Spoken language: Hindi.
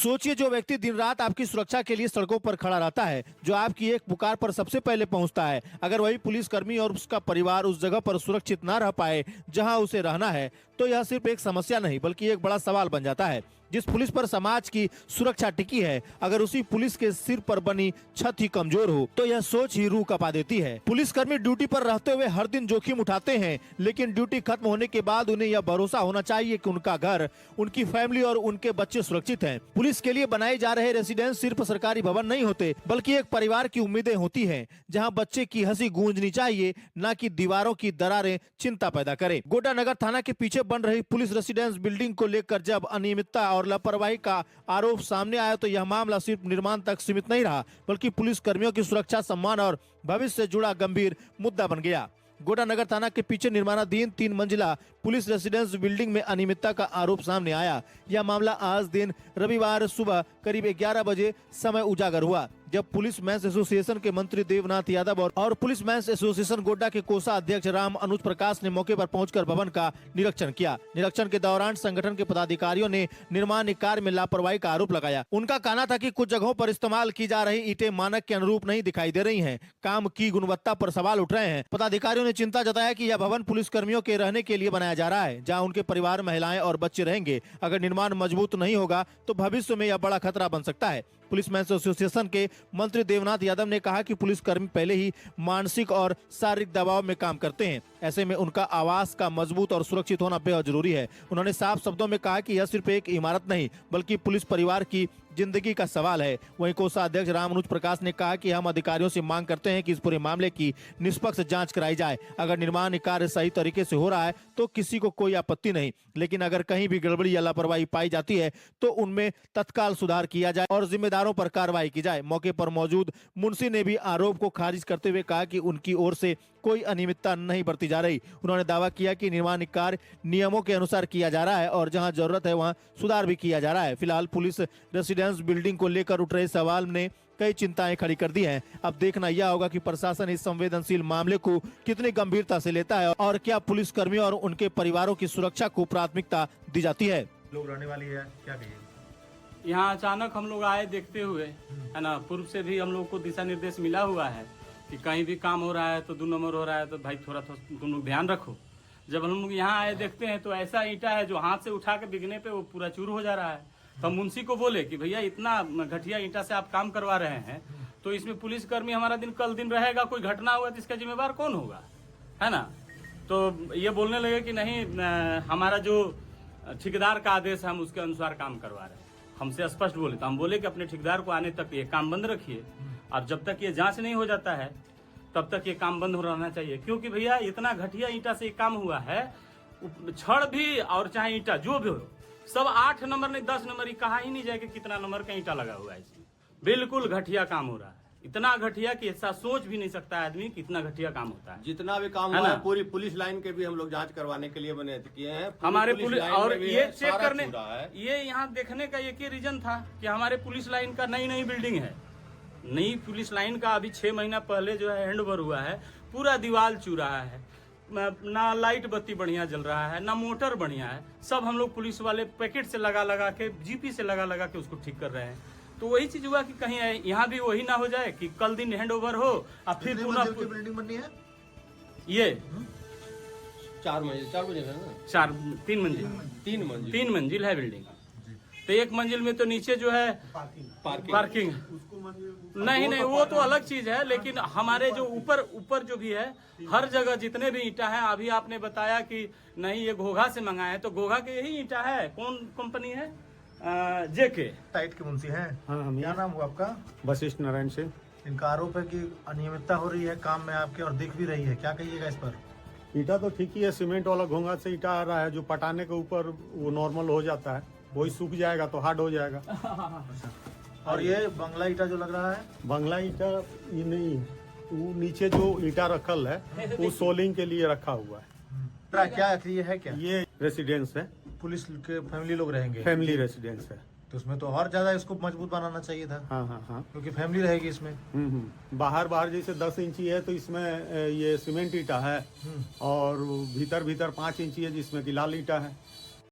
सोचिए, जो व्यक्ति दिन रात आपकी सुरक्षा के लिए सड़कों पर खड़ा रहता है, जो आपकी एक पुकार पर सबसे पहले पहुंचता है, अगर वही पुलिसकर्मी और उसका परिवार उस जगह पर सुरक्षित ना रह पाए जहां उसे रहना है, तो यह सिर्फ एक समस्या नहीं बल्कि एक बड़ा सवाल बन जाता है। जिस पुलिस पर समाज की सुरक्षा टिकी है, अगर उसी पुलिस के सिर पर बनी छत ही कमजोर हो, तो यह सोच ही रूह कपा देती है। पुलिसकर्मी ड्यूटी पर रहते हुए हर दिन जोखिम उठाते हैं, लेकिन ड्यूटी खत्म होने के बाद उन्हें यह भरोसा होना चाहिए कि उनका घर, उनकी फैमिली और उनके बच्चे सुरक्षित हैं। पुलिस के लिए बनाए जा रहे रेसिडेंस सिर्फ सरकारी भवन नहीं होते, बल्कि एक परिवार की उम्मीदें होती हैं, जहां बच्चे की हंसी गूंजनी चाहिए, न कि दीवारों की दरारें चिंता पैदा करें। गोड्डा नगर थाना के पीछे बन रही पुलिस रेसिडेंस बिल्डिंग को लेकर जब अनियमितता और लापरवाही का आरोप सामने आया, तो यह मामला सिर्फ निर्माण तक सीमित नहीं रहा, बल्कि पुलिस कर्मियों की सुरक्षा, सम्मान और भविष्य से जुड़ा गंभीर मुद्दा बन गया। गोड्डा नगर थाना के पीछे निर्माणाधीन 3 मंजिला पुलिस रेसिडेंस बिल्डिंग में अनियमितता का आरोप सामने आया। यह मामला आज दिन रविवार सुबह करीब 11 बजे समय उजागर हुआ, जब पुलिस मैंस एसोसिएशन के मंत्री देवनाथ यादव और पुलिस मैंस एसोसिएशन गोड्डा के कोषा अध्यक्ष राम अनुज प्रकाश ने मौके पर पहुंचकर भवन का निरीक्षण किया। निरीक्षण के दौरान संगठन के पदाधिकारियों ने निर्माण कार्य में लापरवाही का आरोप लगाया। उनका कहना था कि कुछ जगहों पर इस्तेमाल की जा रही ईंटें मानक के अनुरूप नहीं दिखाई दे रही हैं। काम की गुणवत्ता पर सवाल उठ रहे हैं। पदाधिकारियों ने चिंता जताया कि यह भवन पुलिस कर्मियों के रहने के लिए बनाया जा रहा है, जहाँ उनके परिवार, महिलाएं और बच्चे रहेंगे। अगर निर्माण मजबूत नहीं होगा तो भविष्य में यह बड़ा खतरा बन सकता है। पुलिस मैंस एसोसिएशन के मंत्री देवनाथ यादव ने कहा कि पुलिसकर्मी पहले ही मानसिक और शारीरिक दबाव में काम करते हैं। ऐसे में उनका आवास का मजबूत और सुरक्षित होना बेहद जरूरी है। उन्होंने साफ शब्दों में कहा कि यह सिर्फ एक इमारत नहीं, बल्कि पुलिस परिवार की जिंदगी का सवाल है। वहीं कोषा अध्यक्ष राम अनुज प्रकाश ने कहा कि हम अधिकारियों से मांग करते हैं कि इस पूरे मामले की निष्पक्ष जांच कराई जाए। अगर निर्माण कार्य सही तरीके से हो रहा है तो किसी को कोई आपत्ति नहीं, लेकिन अगर कहीं भी गड़बड़ी या लापरवाही पाई जाती है तो उनमें तत्काल सुधार किया जाए और जिम्मेदारों पर कार्रवाई की जाए। मौके पर मौजूद मुंशी ने भी आरोप को खारिज करते हुए कहा कि उनकी ओर से कोई अनियमितता नहीं बरती जा रही। उन्होंने दावा किया कि निर्माण कार्य नियमों के अनुसार किया जा रहा है और जहां जरूरत है वहां सुधार भी किया जा रहा है। फिलहाल पुलिस रेसिडेंस बिल्डिंग को लेकर उठ रहे सवाल ने कई चिंताएं खड़ी कर दी हैं। अब देखना यह होगा कि प्रशासन इस संवेदनशील मामले को कितनी गंभीरता से लेता है और क्या पुलिस कर्मियों और उनके परिवारों की सुरक्षा को प्राथमिकता दी जाती है। लोग रहने वाली है, क्या कहिए? यहाँ अचानक हम लोग आए देखते हुए, है ना। पूर्व से भी हम लोग को दिशा निर्देश मिला हुआ है कि कहीं भी काम हो रहा है तो 2 नंबर हो रहा है तो भाई थोड़ा तुम लोग ध्यान रखो। जब हम लोग यहाँ आए देखते हैं तो ऐसा ईंटा है जो हाथ से उठा के बिगने पे वो पूरा चूर हो जा रहा है। तो हम मुंशी को बोले कि भैया इतना घटिया ईंटा से आप काम करवा रहे हैं तो इसमें पुलिसकर्मी हमारा कल दिन रहेगा, कोई घटना हुआ तो इसका जिम्मेवार कौन होगा, है ना। तो ये बोलने लगे कि नहीं, हमारा जो ठेकेदार का आदेश है हम उसके अनुसार काम करवा रहे हैं। हमसे स्पष्ट बोले तो हम बोले कि अपने ठेकेदार को आने तक ये काम बंद रखिए और जब तक ये जांच नहीं हो जाता है तब तक ये काम बंद हो रहना चाहिए। क्योंकि भैया इतना घटिया ईंटा से ये काम हुआ है, छड़ भी और चाहे ईंटा जो भी हो, सब 8 नंबर नहीं 10 नंबर, ही कहा ही नहीं जाए कि कितना नंबर का ईंटा लगा हुआ है इसमें। बिल्कुल घटिया काम हो रहा है, इतना घटिया कि ऐसा सोच भी नहीं सकता आदमी कि इतना घटिया काम होता है। जितना भी काम हुआ है पूरी पुलिस लाइन के भी हम लोग जांच करवाने के लिए बने किए हैं। हमारे पुलिस और ये चेक करने, ये यहाँ देखने का एक ही रीजन था कि हमारे पुलिस लाइन का नई बिल्डिंग है। नई पुलिस लाइन का अभी 6 महीना पहले जो है हैंडओवर हुआ है, पूरा दीवार चूरा है, ना लाइट बत्ती बढ़िया जल रहा है, ना मोटर बढ़िया है। सब हम लोग पुलिस वाले पैकेट से लगा के, जीपी से लगा के उसको ठीक कर रहे हैं। तो वही चीज हुआ कि कहीं यहाँ भी वही ना हो जाए कि कल दिन हैंडओवर हो और फिर पुनः बिल्डिंग बननी है। ये 4 मंजिल है ना, 3 मंजिल है बिल्डिंग। तो 1 मंजिल में तो नीचे जो है पार्किंग नहीं वो तो अलग चीज है, लेकिन हमारे जो ऊपर जो भी है हर जगह जितने भी ईंटा है, अभी आपने बताया कि नहीं ये घोघा से मंगाए, तो घोघा के यही ईंटा है। कौन कंपनी है? जेके साइट के मुंशी हैं। हाँ, क्या नाम हुआ आपका? वशिष्ठ नारायण सिंह। इनका आरोप है कि अनियमितता हो रही है काम में आपके और दिख भी रही है, क्या कहिएगा इस पर? ईटा तो ठीक ही है, सीमेंट वाला घोंघा से ईटा आ रहा है, जो पटाने के ऊपर वो नॉर्मल हो जाता है, वही सूख जाएगा तो हार्ड हो जाएगा। और ये बंगला ईटा जो लग रहा है, बंगला ईटा ये नहीं, वो नीचे जो ईटा रखल है वो सोलिंग के लिए रखा हुआ है। क्या ये है? क्या ये रेसिडेंस है, पुलिस के फैमिली लोग रहेंगे? फैमिली रेसिडेंस है, तो उसमें तो और ज्यादा इसको मजबूत बनाना चाहिए था। हाँ, क्योंकि फैमिली रहेगी इसमें। बाहर जैसे 10 इंची है तो इसमें ये सीमेंट ईटा है और भीतर 5 इंची है जिसमें कि लाल ईटा है।